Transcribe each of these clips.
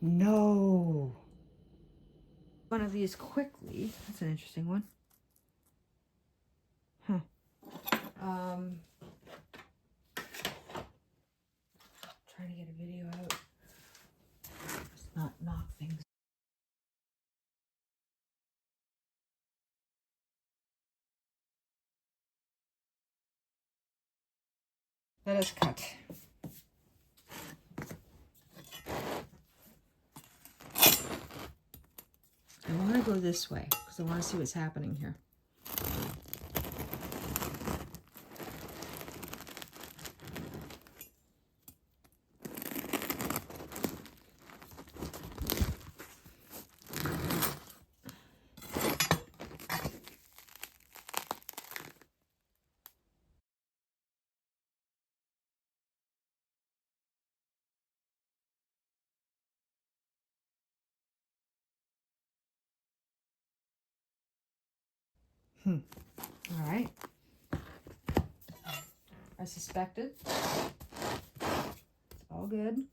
No. One of these quickly. That's an interesting one. Huh. Trying to get a video out. Let's not knock things. Let us cut. I want to go this way because I want to see what's happening here. All right. I suspected. It's all good.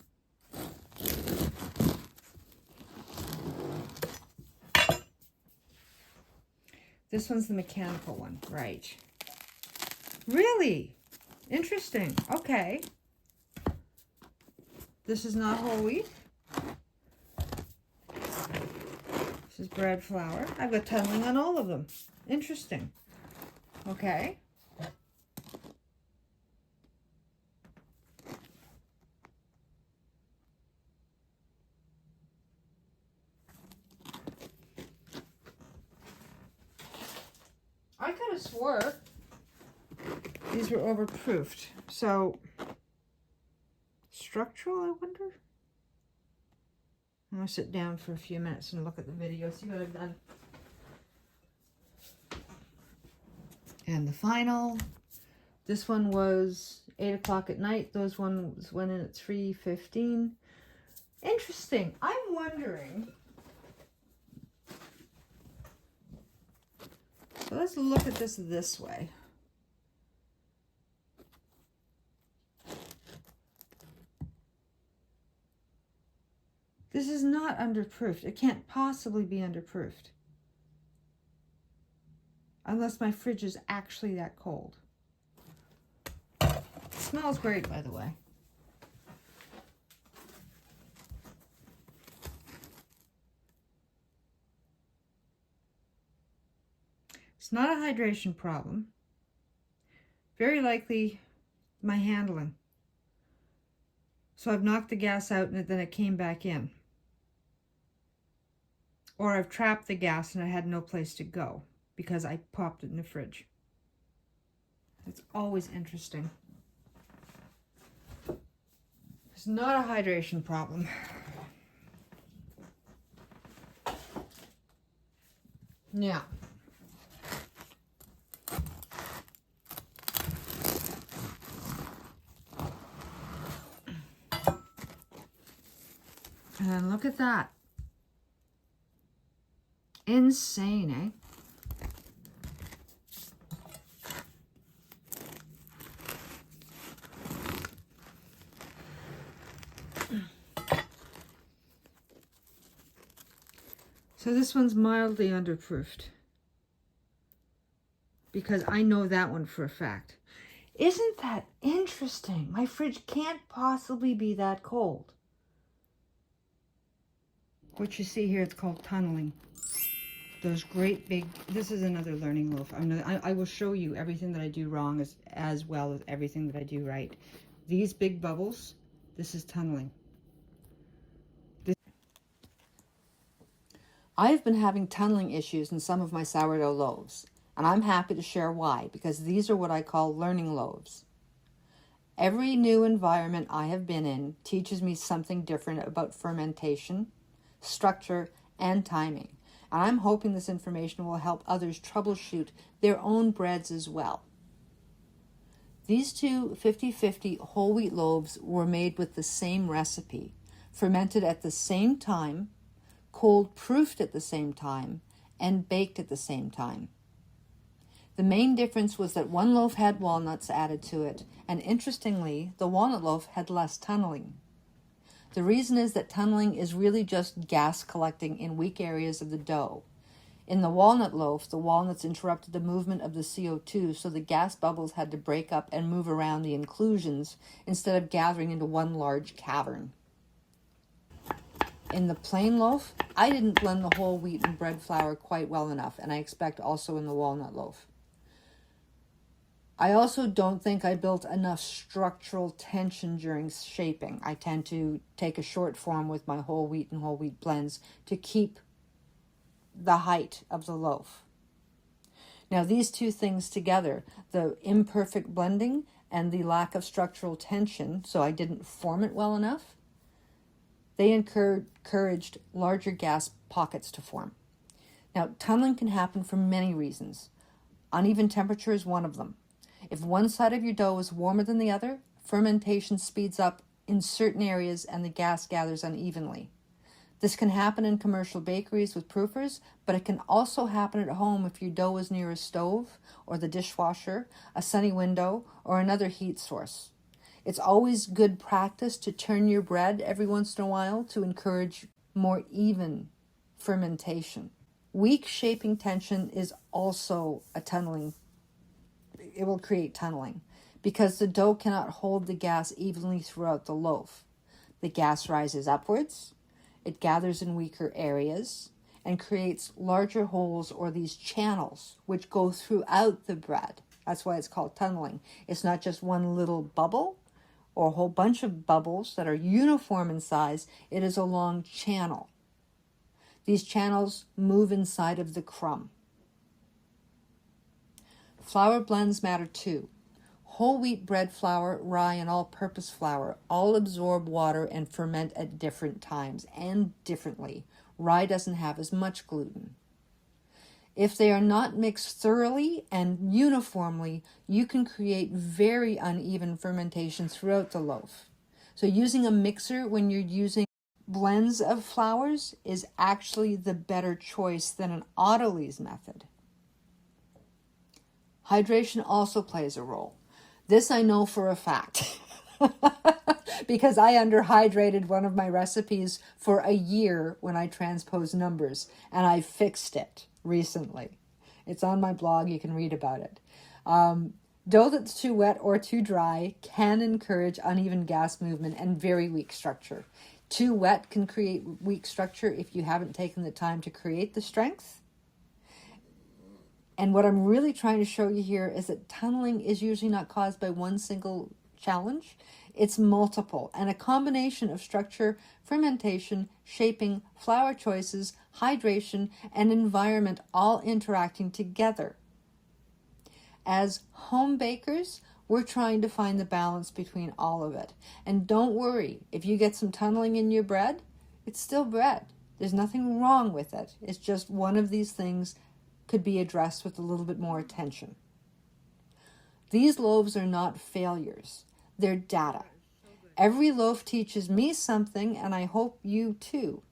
This one's the mechanical one, right? Really? Interesting. Okay. This is not whole wheat. This is bread flour. I've got tunneling on all of them. Interesting. Okay. I could have swore these were overproofed. So, structural, I wonder? I'm going to sit down for a few minutes and look at the video, see what I've done. And the final, this one was 8 o'clock at night. Those ones went in at 3:15. Interesting. I'm wondering. So let's look at this way. This is not underproofed. It can't possibly be underproofed. Unless my fridge is actually that cold. It smells great, by the way. It's not a hydration problem. Very likely my handling. So I've knocked the gas out and then it came back in. Or I've trapped the gas and I had no place to go because I popped it in the fridge. It's always interesting. It's not a hydration problem. Yeah. And look at that. Insane, eh? So this one's mildly underproofed. Because I know that one for a fact. Isn't that interesting? My fridge can't possibly be that cold. What you see here, it's called tunneling. Those great big, this is another learning loaf. I will show you everything that I do wrong as well as everything that I do right. These big bubbles, this is tunneling. I've been having tunneling issues in some of my sourdough loaves, and I'm happy to share why, because these are what I call learning loaves. Every new environment I have been in teaches me something different about fermentation, structure, and timing. And I'm hoping this information will help others troubleshoot their own breads as well. These two 50-50 whole wheat loaves were made with the same recipe, fermented at the same time, cold proofed at the same time, and baked at the same time. The main difference was that one loaf had walnuts added to it, and interestingly, the walnut loaf had less tunneling. The reason is that tunneling is really just gas collecting in weak areas of the dough. In the walnut loaf, the walnuts interrupted the movement of the CO2, so the gas bubbles had to break up and move around the inclusions instead of gathering into one large cavern. In the plain loaf, I didn't blend the whole wheat and bread flour quite well enough, and I expect also in the walnut loaf. I also don't think I built enough structural tension during shaping. I tend to take a short form with my whole wheat and whole wheat blends to keep the height of the loaf. Now, these two things together, the imperfect blending and the lack of structural tension, so I didn't form it well enough, they encouraged larger gas pockets to form. Now, tunneling can happen for many reasons. Uneven temperature is one of them. If one side of your dough is warmer than the other, fermentation speeds up in certain areas and the gas gathers unevenly. This can happen in commercial bakeries with proofers, but it can also happen at home if your dough is near a stove or the dishwasher, a sunny window, or another heat source. It's always good practice to turn your bread every once in a while to encourage more even fermentation. Weak shaping tension is also a tunneling. It will create tunneling because the dough cannot hold the gas evenly throughout the loaf. The gas rises upwards, it gathers in weaker areas, and creates larger holes or these channels which go throughout the bread. That's why it's called tunneling. It's not just one little bubble or a whole bunch of bubbles that are uniform in size. It is a long channel. These channels move inside of the crumb. Flour blends matter too. Whole wheat bread flour, rye, and all-purpose flour all absorb water and ferment at different times and differently. Rye doesn't have as much gluten. If they are not mixed thoroughly and uniformly, you can create very uneven fermentation throughout the loaf. So using a mixer when you're using blends of flours is actually the better choice than an autolyse method. Hydration also plays a role. This I know for a fact because I underhydrated one of my recipes for a year when I transposed numbers, and I fixed it recently. It's on my blog. You can read about it. Dough that's too wet or too dry can encourage uneven gas movement and very weak structure. Too wet can create weak structure if you haven't taken the time to create the strength. And what I'm really trying to show you here is that tunneling is usually not caused by one single challenge. It's multiple, and a combination of structure, fermentation, shaping, flour choices, hydration, and environment all interacting together. As home bakers, we're trying to find the balance between all of it. And don't worry, if you get some tunneling in your bread, it's still bread. There's nothing wrong with it. It's just one of these things could be addressed with a little bit more attention. These loaves are not failures. They're data. Every loaf teaches me something, and I hope you too.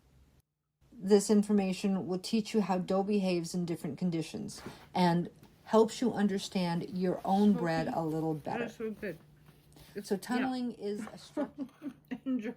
This information will teach you how dough behaves in different conditions and helps you understand your own bread a little better. That's so good. So tunneling is a structure. Enjoy.